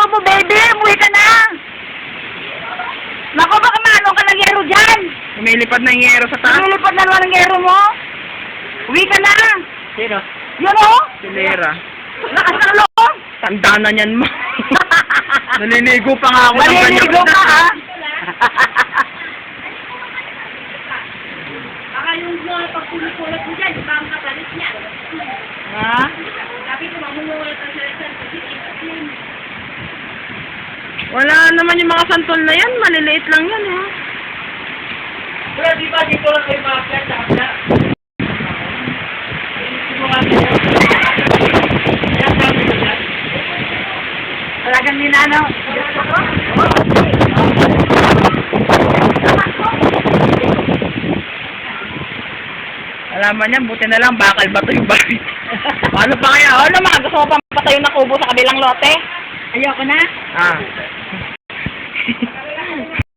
mo, baby? Umuwi ka na. Naku, baka maano ka ng yero dyan. Lumilipad na yung yero sa taas. Nililipad na naman ng yero mo. Uwi ka na. Sino? Yun o. Silera. Lakas ng loob. Tanda na niyan mo. Naliligo pa nga ako ng ganyan. Maliligo ka, ha? Baka yung pagpulot mo dyan, baka makapalit niya. Ha? Sabi ko, mamumulat ang selesan. Wala naman yung mga santol na yan. Maliliit lang yan, ha? Pero di ba dito lang kayo makakyan sa kapla? Talagang ninano. Alaman niya, buti na lang, bakal ba ito yung bahay? Ano pa kaya? O naman, gusto mo pa patayo na kubo sa kabilang lote? Ayoko na. Ah.